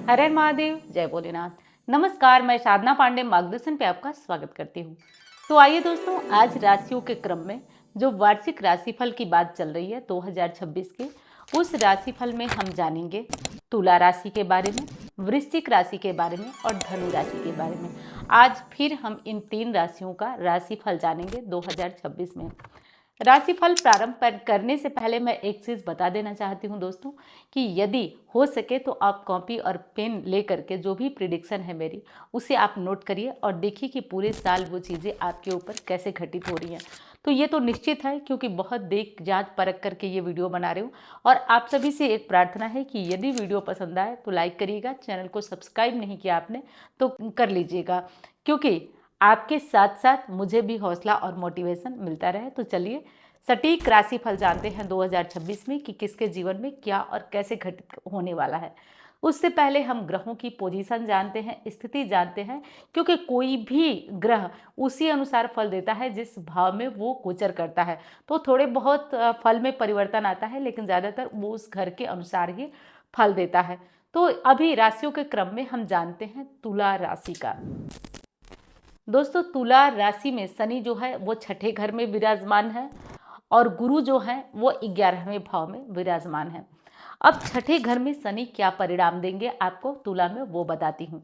हर हर महादेव, जय भोलेनाथ। नमस्कार, मैं साधना पांडे मार्गदर्शन पे आपका स्वागत करती हूँ। तो आइए दोस्तों, आज राशियों के क्रम में जो वार्षिक राशिफल की बात चल रही है 2026 के, उस राशिफल में हम जानेंगे तुला राशि के बारे में, वृश्चिक राशि के बारे में और धनु राशि के बारे में। आज फिर हम इन 3 राशियों का राशिफल जानेंगे 2026 में। राशिफल प्रारंभ करने से पहले मैं एक चीज़ बता देना चाहती हूँ दोस्तों, कि यदि हो सके तो आप कॉपी और पेन लेकर के जो भी प्रिडिक्शन है मेरी, उसे आप नोट करिए और देखिए कि पूरे साल वो चीज़ें आपके ऊपर कैसे घटित हो रही हैं। तो ये तो निश्चित है, क्योंकि बहुत देख जांच परख करके ये वीडियो बना रही हूँ। और आप सभी से एक प्रार्थना है कि यदि वीडियो पसंद आए तो लाइक करिएगा, चैनल को सब्सक्राइब नहीं किया आपने तो कर लीजिएगा, क्योंकि आपके साथ साथ मुझे भी हौसला और मोटिवेशन मिलता रहे। तो चलिए सटीक राशिफल जानते हैं 2026 में कि किसके जीवन में क्या और कैसे घटित होने वाला है। उससे पहले हम ग्रहों की पोजीशन जानते हैं, स्थिति जानते हैं, क्योंकि कोई भी ग्रह उसी अनुसार फल देता है जिस भाव में वो गोचर करता है। तो थोड़े बहुत फल में परिवर्तन आता है, लेकिन ज़्यादातर वो उस घर के अनुसार ही फल देता है। तो अभी राशियों के क्रम में हम जानते हैं तुला राशि का। दोस्तों, तुला राशि में शनि जो है वो छठे घर में विराजमान है और गुरु जो है वो 11वें भाव में विराजमान है। अब छठे घर में शनि क्या परिणाम देंगे आपको तुला में, वो बताती हूँ।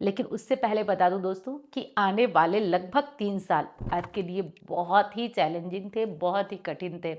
लेकिन उससे पहले बता दूं दोस्तों कि आने वाले लगभग 3 साल आपके लिए बहुत ही चैलेंजिंग थे, बहुत ही कठिन थे।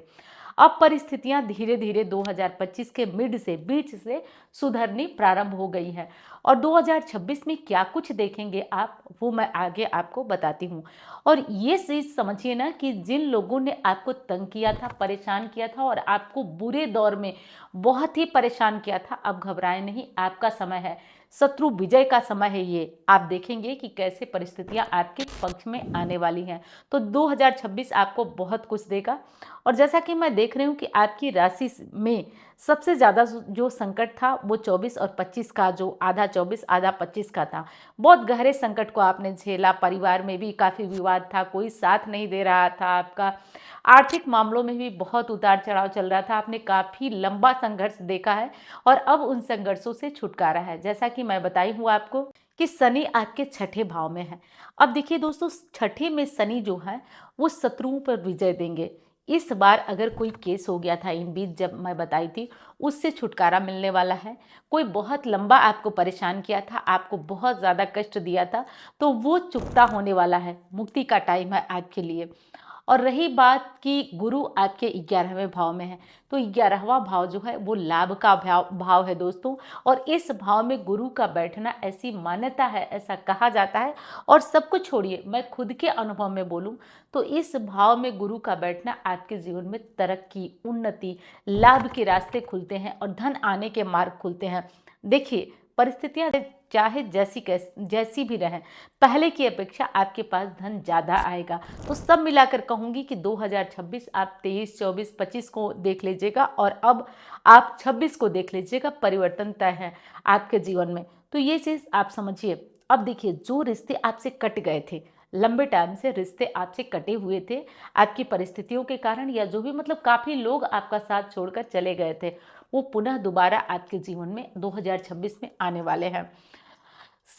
अब परिस्थितियां धीरे धीरे 2025 के बीच से सुधरनी प्रारंभ हो गई है और 2026 में क्या कुछ देखेंगे आप, वो मैं आगे आपको बताती हूँ। और ये चीज़ समझिए ना कि जिन लोगों ने आपको तंग किया था, परेशान किया था और आपको बुरे दौर में बहुत ही परेशान किया था, अब घबराएं नहीं, आपका समय है, शत्रु विजय का समय है। ये आप देखेंगे कि कैसे परिस्थितियां आपके पक्ष में आने वाली हैं। तो 2026 आपको बहुत कुछ देगा। और जैसा कि मैं देख रही हूँ कि आपकी राशि में सबसे ज़्यादा जो संकट था वो 24 और 25 का, जो आधा 24 आधा 25 का था। बहुत गहरे संकट को आपने झेला, परिवार में भी काफ़ी विवाद था, कोई साथ नहीं दे रहा था आपका, आर्थिक मामलों में भी बहुत उतार चढ़ाव चल रहा था, आपने काफ़ी लंबा संघर्ष देखा है और अब उन संघर्षों से छुटकारा है। जैसा कि मैं बताई हूँ आपको कि शनि आपके छठे भाव में है। अब देखिए दोस्तों, छठे में शनि जो है वो शत्रुओं पर विजय देंगे। इस बार अगर कोई केस हो गया था इन बीच, जब मैं बताई थी, उससे छुटकारा मिलने वाला है। कोई बहुत लंबा आपको परेशान किया था, आपको बहुत ज़्यादा कष्ट दिया था, तो वो चुकता होने वाला है, मुक्ति का टाइम है आपके लिए। और रही बात कि गुरु आपके 11वें भाव में है, तो 11वां भाव जो है वो लाभ का भाव है दोस्तों। और इस भाव में गुरु का बैठना, ऐसी मान्यता है, ऐसा कहा जाता है, और सब कुछ छोड़िए, मैं खुद के अनुभव में बोलूं तो इस भाव में गुरु का बैठना आपके जीवन में तरक्की, उन्नति, लाभ के रास्ते खुलते हैं और धन आने के मार्ग खुलते हैं। देखिए, परिस्थितियां चाहे जैसी भी रहें, पहले की अपेक्षा आपके पास धन ज़्यादा आएगा। तो सब मिलाकर कहूँगी कि 2026 आप 23, 24, 25 को देख लीजिएगा और अब आप 26 को देख लीजिएगा, परिवर्तन तय है आपके जीवन में। तो ये चीज़ आप समझिए। अब देखिए, जो रिश्ते आपसे कट गए थे, लंबे टाइम से रिश्ते आपसे कटे हुए थे आपकी परिस्थितियों के कारण, या जो भी मतलब काफ़ी लोग आपका साथ छोड़कर चले गए थे, वो पुनः दोबारा आपके जीवन में 2026 में आने वाले हैं।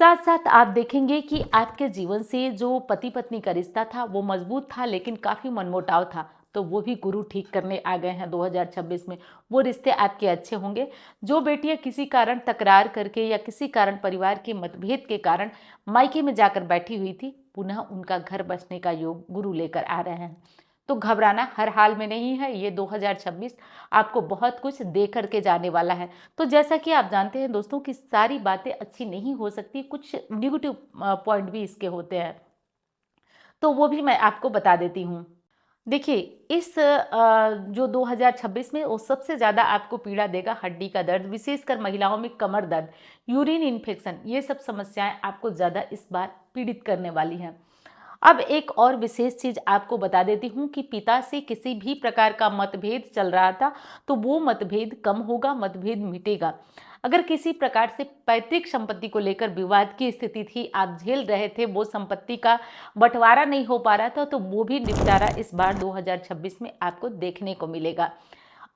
साथ साथ आप देखेंगे कि आपके जीवन से जो पति पत्नी का रिश्ता था वो मजबूत था, लेकिन काफ़ी मनमुटाव था, तो वो भी गुरु ठीक करने आ गए हैं 2026 में। वो रिश्ते आपके अच्छे होंगे। जो बेटियां किसी कारण तकरार करके या किसी कारण परिवार के मतभेद के कारण मायके में जाकर बैठी हुई थी, पुनः उनका घर बसने का योग गुरु लेकर आ रहे हैं। तो घबराना हर हाल में नहीं है। ये 2026 आपको बहुत कुछ दे करके जाने वाला है। तो जैसा कि आप जानते हैं दोस्तों कि सारी बातें अच्छी नहीं हो सकती, कुछ निगेटिव पॉइंट भी इसके होते हैं, तो वो भी मैं आपको बता देती हूँ। देखिए, इस जो 2026 में वो सबसे ज़्यादा आपको पीड़ा देगा हड्डी का दर्द, विशेषकर महिलाओं में कमर दर्द, यूरिन इन्फेक्शन, ये सब समस्याएं आपको ज़्यादा इस बार पीड़ित करने वाली हैं। अब एक और विशेष चीज आपको बता देती हूँ कि पिता से किसी भी प्रकार का मतभेद चल रहा था तो वो मतभेद कम होगा, मतभेद मिटेगा। अगर किसी प्रकार से पैतृक संपत्ति को लेकर विवाद की स्थिति थी, आप झेल रहे थे, वो संपत्ति का बंटवारा नहीं हो पा रहा था, तो वो भी निपटारा इस बार 2026 में आपको देखने को मिलेगा।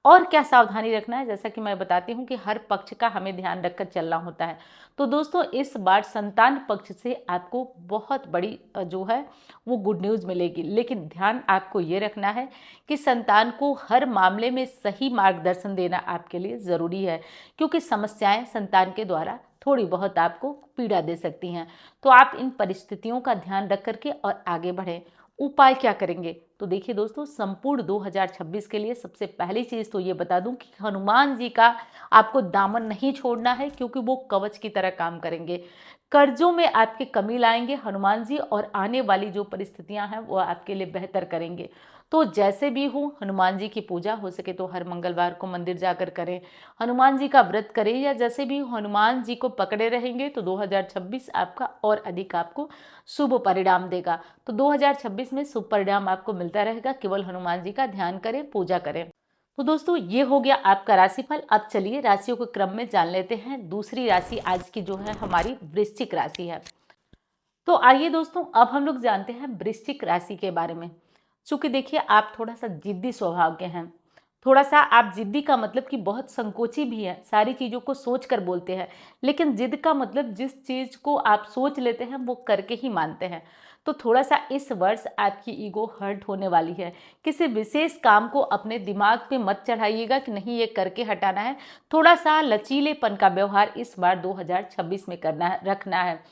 और क्या सावधानी रखना है, जैसा कि मैं बताती हूँ कि हर पक्ष का हमें ध्यान रखकर चलना होता है। तो दोस्तों इस बार संतान पक्ष से आपको बहुत बड़ी जो है वो गुड न्यूज़ मिलेगी, लेकिन ध्यान आपको ये रखना है कि संतान को हर मामले में सही मार्गदर्शन देना आपके लिए ज़रूरी है, क्योंकि समस्याएं संतान के द्वारा थोड़ी बहुत आपको पीड़ा दे सकती हैं। तो आप इन परिस्थितियों का ध्यान रख करके और आगे बढ़ें। उपाय क्या करेंगे? तो देखिए दोस्तों, संपूर्ण 2026 के लिए सबसे पहली चीज़ तो ये बता दूं कि हनुमान जी का आपको दामन नहीं छोड़ना है, क्योंकि वो कवच की तरह काम करेंगे। कर्जों में आपकी कमी लाएंगे हनुमान जी, और आने वाली जो परिस्थितियां हैं वो आपके लिए बेहतर करेंगे। तो जैसे भी हो, हनुमान जी की पूजा हो सके तो हर मंगलवार को मंदिर जाकर करें, हनुमान जी का व्रत करें, या जैसे भी हनुमान जी को पकड़े रहेंगे तो 2026 आपका और अधिक आपको शुभ परिणाम देगा। तो 2026 में शुभ परिणाम आपको मिलता रहेगा, केवल हनुमान जी का ध्यान करें, पूजा करें। तो दोस्तों ये हो गया आपका राशिफल। अब चलिए राशियों के क्रम में जान लेते हैं। दूसरी राशि आज की जो है हमारी वृश्चिक राशि है। तो आइए दोस्तों, अब हम लोग जानते हैं वृश्चिक राशि के बारे में। चूंकि देखिए आप थोड़ा सा जिद्दी स्वभाव के हैं, थोड़ा सा आप जिद्दी का मतलब कि बहुत संकोची भी हैं, सारी चीज़ों को सोच कर बोलते हैं, लेकिन जिद का मतलब जिस चीज़ को आप सोच लेते हैं वो करके ही मानते हैं। तो थोड़ा सा इस वर्ष आपकी ईगो हर्ट होने वाली है। किसी विशेष काम को अपने दिमाग पे मत चढ़ाइएगा कि नहीं ये करके हटाना है। थोड़ा सा लचीलेपन का व्यवहार इस बार 2026 में करना है, रखना है।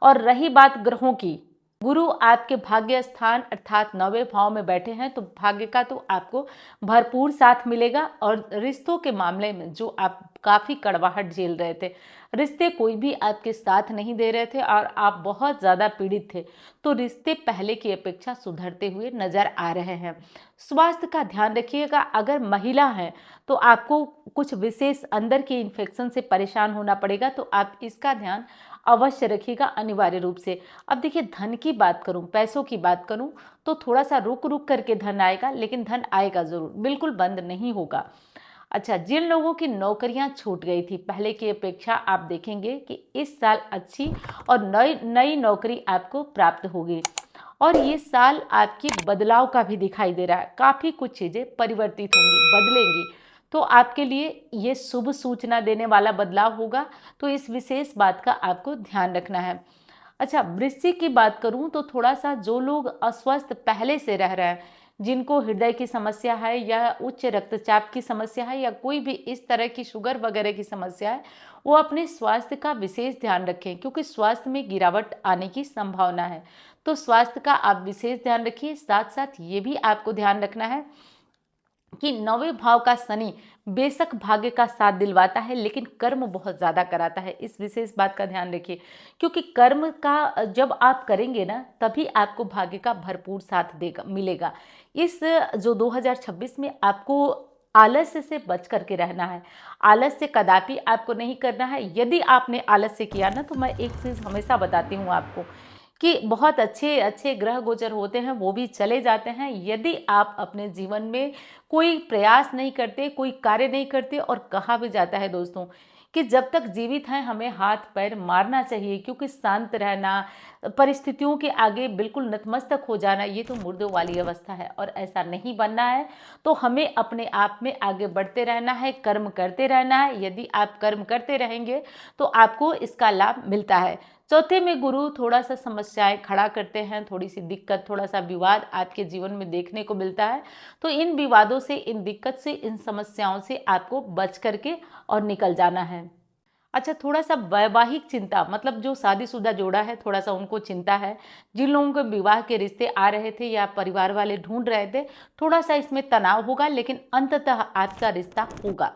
और रही बात ग्रहों की, गुरु आपके भाग्य स्थान अर्थात 9वें भाव में बैठे हैं, तो भाग्य का तो आपको भरपूर साथ मिलेगा। और रिश्तों के मामले में जो आप काफ़ी कड़वाहट झेल रहे थे, रिश्ते कोई भी आपके साथ नहीं दे रहे थे और आप बहुत ज़्यादा पीड़ित थे, तो रिश्ते पहले की अपेक्षा सुधरते हुए नजर आ रहे हैं। स्वास्थ्य का ध्यान रखिएगा। अगर महिला है तो आपको कुछ विशेष अंदर के इन्फेक्शन से परेशान होना पड़ेगा, तो आप इसका ध्यान अवश्य रखिएगा अनिवार्य रूप से। अब देखिए धन की बात करूं, पैसों की बात करूं, तो थोड़ा सा रुक रुक करके धन आएगा, लेकिन धन आएगा ज़रूर, बिल्कुल बंद नहीं होगा। अच्छा, जिन लोगों की नौकरियां छूट गई थी पहले की अपेक्षा, आप देखेंगे कि इस साल अच्छी और नई नई नौकरी आपको प्राप्त होगी। और ये साल आपकी बदलाव का भी दिखाई दे रहा है, काफ़ी कुछ चीज़ें परिवर्तित होंगी, बदलेंगी। तो आपके लिए ये शुभ सूचना देने वाला बदलाव होगा, तो इस विशेष बात का आपको ध्यान रखना है। अच्छा, वृश्चिक की बात करूं तो थोड़ा सा जो लोग अस्वस्थ पहले से रह रहे हैं, जिनको हृदय की समस्या है या उच्च रक्तचाप की समस्या है या कोई भी इस तरह की शुगर वगैरह की समस्या है, वो अपने स्वास्थ्य का विशेष ध्यान रखें, क्योंकि स्वास्थ्य में गिरावट आने की संभावना है। तो स्वास्थ्य का आप विशेष ध्यान रखिए। साथ साथ ये भी आपको ध्यान रखना है कि 9वें भाव का शनि बेशक भाग्य का साथ दिलवाता है, लेकिन कर्म बहुत ज़्यादा कराता है। इस विशेष बात का ध्यान रखिए, क्योंकि कर्म का जब आप करेंगे ना, तभी आपको भाग्य का भरपूर साथ देगा मिलेगा। इस जो 2026 में आपको आलस्य से बच करके रहना है। आलस्य कदापि आपको नहीं करना है। यदि आपने आलस्य किया ना, तो मैं एक चीज़ हमेशा बताती हूँ आपको कि बहुत अच्छे अच्छे ग्रह गोचर होते हैं, वो भी चले जाते हैं। यदि आप अपने जीवन में कोई प्रयास नहीं करते, कोई कार्य नहीं करते, और कहा भी जाता है दोस्तों कि जब तक जीवित हैं हमें हाथ पैर मारना चाहिए, क्योंकि शांत रहना, परिस्थितियों के आगे बिल्कुल नतमस्तक हो जाना, ये तो मुर्दों वाली अवस्था है, और ऐसा नहीं बनना है। तो हमें अपने आप में आगे बढ़ते रहना है, कर्म करते रहना है। यदि आप कर्म करते रहेंगे तो आपको इसका लाभ मिलता है। चौथे में गुरु थोड़ा सा समस्याएं खड़ा करते हैं, थोड़ी सी दिक्कत, थोड़ा सा विवाद आपके जीवन में देखने को मिलता है। तो इन विवादों से, इन दिक्कत से, इन समस्याओं से आपको बच करके और निकल जाना है। अच्छा, थोड़ा सा वैवाहिक चिंता, मतलब जो शादीशुदा जोड़ा है थोड़ा सा उनको चिंता है। जिन लोगों के विवाह के रिश्ते आ रहे थे या परिवार वाले ढूंढ रहे थे, थोड़ा सा इसमें तनाव होगा, लेकिन अंततः आपका रिश्ता होगा।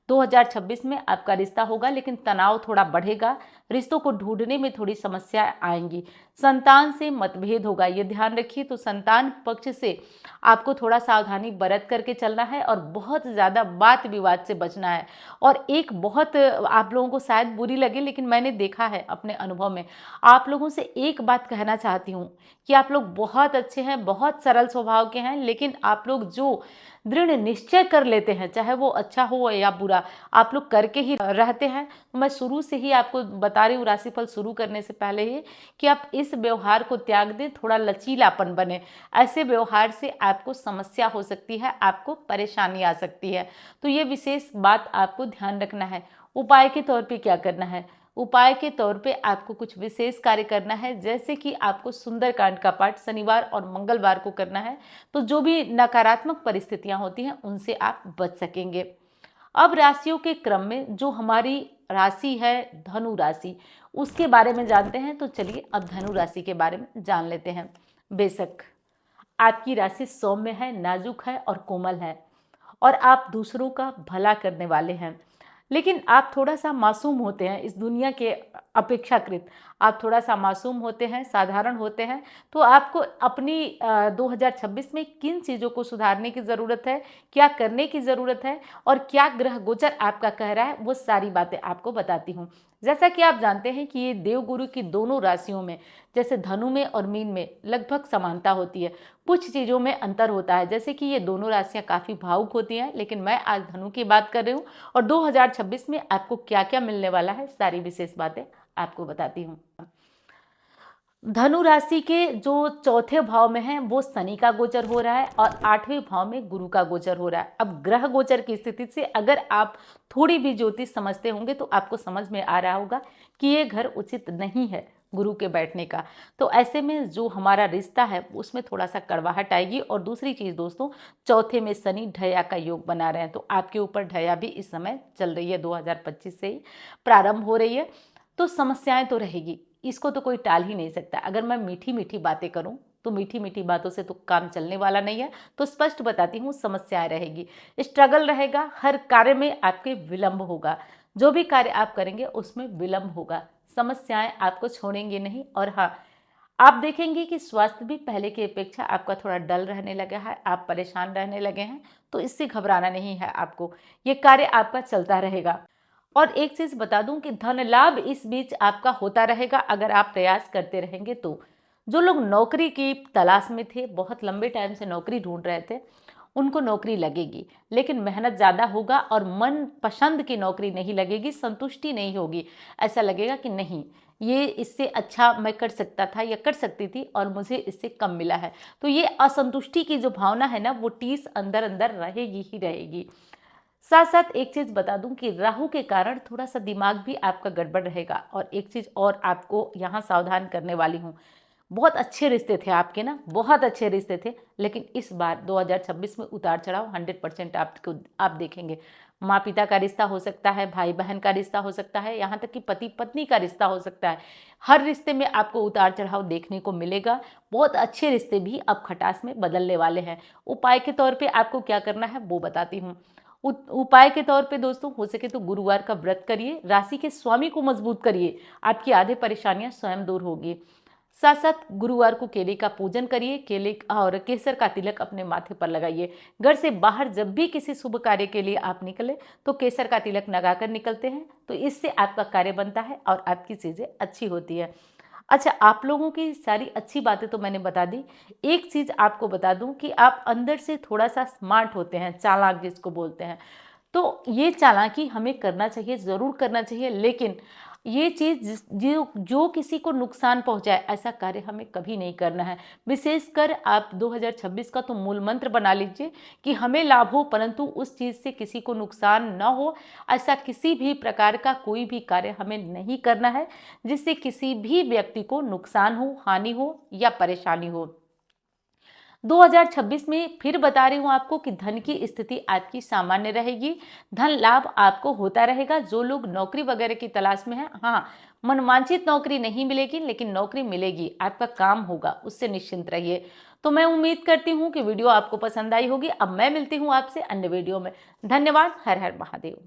2026 में आपका रिश्ता होगा, लेकिन तनाव थोड़ा बढ़ेगा। रिश्तों को ढूंढने में थोड़ी समस्या आएंगी। संतान से मतभेद होगा, ये ध्यान रखिए। तो संतान पक्ष से आपको थोड़ा सावधानी बरत करके चलना है, और बहुत ज़्यादा बात विवाद से बचना है। और एक बहुत आप लोगों को शायद बुरी लगे, लेकिन मैंने देखा है अपने अनुभव में, आप लोगों से एक बात कहना चाहती हूँ कि आप लोग बहुत अच्छे हैं, बहुत सरल स्वभाव के हैं, लेकिन आप लोग जो दृढ़ निश्चय कर लेते हैं, चाहे वो अच्छा हो या बुरा, आप लोग करके ही रहते हैं। तो मैं शुरू से ही आपको बता रही हूँ, राशिफल शुरू करने से पहले ही, कि आप इस व्यवहार को त्याग दें, थोड़ा लचीलापन बने। ऐसे व्यवहार से आपको समस्या हो सकती है, आपको परेशानी आ सकती है। तो ये विशेष बात आपको ध्यान रखना है। उपाय के तौर पे क्या करना है? उपाय के तौर पे आपको कुछ विशेष कार्य करना है, जैसे कि आपको सुंदरकांड का पाठ शनिवार और मंगलवार को करना है। तो जो भी नकारात्मक परिस्थितियां होती हैं उनसे आप बच सकेंगे। अब राशियों के क्रम में जो हमारी राशि है धनु राशि, उसके बारे में जानते हैं। तो चलिए अब धनु राशि के बारे में जान लेते हैं। बेशक आपकी राशि सौम्य है, नाजुक है और कोमल है, और आप दूसरों का भला करने वाले हैं, लेकिन आप थोड़ा सा मासूम होते हैं इस दुनिया के अपेक्षाकृत। आप थोड़ा सा मासूम होते हैं, साधारण होते हैं। तो आपको अपनी 2026 में किन चीज़ों को सुधारने की ज़रूरत है, क्या करने की ज़रूरत है, और क्या ग्रह गोचर आपका कह रहा है, वो सारी बातें आपको बताती हूँ। जैसा कि आप जानते हैं कि ये देवगुरु की दोनों राशियों में, जैसे धनु में और मीन में लगभग समानता होती है, कुछ चीज़ों में अंतर होता है। जैसे कि ये दोनों राशियां काफ़ी भावुक होती हैं, लेकिन मैं आज धनु की बात कर रही हूँ, और 2026 में आपको क्या क्या मिलने वाला है सारी विशेष बातें आपको बताती हूँ। धनु राशि के जो चौथे भाव में है वो शनि का गोचर हो रहा है, और 8वें भाव में गुरु का गोचर हो रहा है। अब ग्रह गोचर की स्थिति से अगर आप थोड़ी भी ज्योतिष समझते होंगे तो आपको समझ में आ रहा होगा कि ये घर उचित नहीं है गुरु के बैठने का। तो ऐसे में जो हमारा रिश्ता है उसमें थोड़ा सा कड़वाहट आएगी। और दूसरी चीज़ दोस्तों, चौथे में शनि ढया का योग बना रहे हैं, तो आपके ऊपर ढया भी इस समय चल रही है, 2025 से ही प्रारंभ हो रही है। तो समस्याएं तो रहेगी, इसको तो कोई टाल ही नहीं सकता। अगर मैं मीठी मीठी बातें करूं तो मीठी मीठी बातों से तो काम चलने वाला नहीं है। तो स्पष्ट बताती हूँ, समस्याएं रहेगी, स्ट्रगल रहेगा, हर कार्य में आपके विलंब होगा, जो भी कार्य आप करेंगे उसमें विलंब होगा, समस्याएं आपको छोड़ेंगे नहीं। और हाँ, आप देखेंगे कि स्वास्थ्य भी पहले की अपेक्षा आपका थोड़ा डल रहने लगा है, आप परेशान रहने लगे हैं, तो इससे घबराना नहीं है आपको, ये कार्य आपका चलता रहेगा। और एक चीज़ बता दूं कि धन लाभ इस बीच आपका होता रहेगा अगर आप प्रयास करते रहेंगे तो। जो लोग नौकरी की तलाश में थे, बहुत लंबे टाइम से नौकरी ढूंढ रहे थे, उनको नौकरी लगेगी, लेकिन मेहनत ज़्यादा होगा और मन पसंद की नौकरी नहीं लगेगी, संतुष्टि नहीं होगी। ऐसा लगेगा कि नहीं, ये इससे अच्छा मैं कर सकता था या कर सकती थी और मुझे इससे कम मिला है। तो ये असंतुष्टि की जो भावना है ना, वो टीस अंदर अंदर रहेगी ही रहेगी। साथ साथ एक चीज़ बता दूं कि राहु के कारण थोड़ा सा दिमाग भी आपका गड़बड़ रहेगा। और एक चीज़ और आपको यहाँ सावधान करने वाली हूँ, बहुत अच्छे रिश्ते थे आपके ना, बहुत अच्छे रिश्ते थे, लेकिन इस बार 2026 में उतार चढ़ाव 100% आपको आप देखेंगे। माँ पिता का रिश्ता हो सकता है, भाई बहन का रिश्ता हो सकता है, यहाँ तक कि पति पत्नी का रिश्ता हो सकता है। हर रिश्ते में आपको उतार चढ़ाव देखने को मिलेगा। बहुत अच्छे रिश्ते भी अब खटास में बदलने वाले हैं। उपाय के तौर पे आपको क्या करना है वो बताती हूँ। उपाय के तौर पे दोस्तों, हो सके तो गुरुवार का व्रत करिए, राशि के स्वामी को मजबूत करिए, आपकी आधे परेशानियां स्वयं दूर होगी। साथ साथ गुरुवार को केले का पूजन करिए, केले और केसर का तिलक अपने माथे पर लगाइए। घर से बाहर जब भी किसी शुभ कार्य के लिए आप निकले तो केसर का तिलक लगाकर निकलते हैं, तो इससे आपका कार्य बनता है और आपकी चीज़ें अच्छी होती है। अच्छा, आप लोगों की सारी अच्छी बातें तो मैंने बता दी। एक चीज़ आपको बता दूं कि आप अंदर से थोड़ा सा स्मार्ट होते हैं, चालाक जिसको बोलते हैं। तो ये चालाकी हमें करना चाहिए, ज़रूर करना चाहिए, लेकिन ये चीज़ जो जो किसी को नुकसान पहुंचाए ऐसा कार्य हमें कभी नहीं करना है। विशेषकर आप 2026 का तो मूल मंत्र बना लीजिए कि हमें लाभ हो परंतु उस चीज़ से किसी को नुकसान न हो। ऐसा किसी भी प्रकार का कोई भी कार्य हमें नहीं करना है जिससे किसी भी व्यक्ति को नुकसान हो, हानि हो या परेशानी हो। 2026 में फिर बता रही हूँ आपको कि धन की स्थिति आपकी सामान्य रहेगी, धन लाभ आपको होता रहेगा। जो लोग नौकरी वगैरह की तलाश में हैं, हाँ, मनवांछित नौकरी नहीं मिलेगी लेकिन नौकरी मिलेगी, आपका काम होगा, उससे निश्चिंत रहिए। तो मैं उम्मीद करती हूँ कि वीडियो आपको पसंद आई होगी। अब मैं मिलती हूँ आपसे अन्य वीडियो में। धन्यवाद। हर हर महादेव।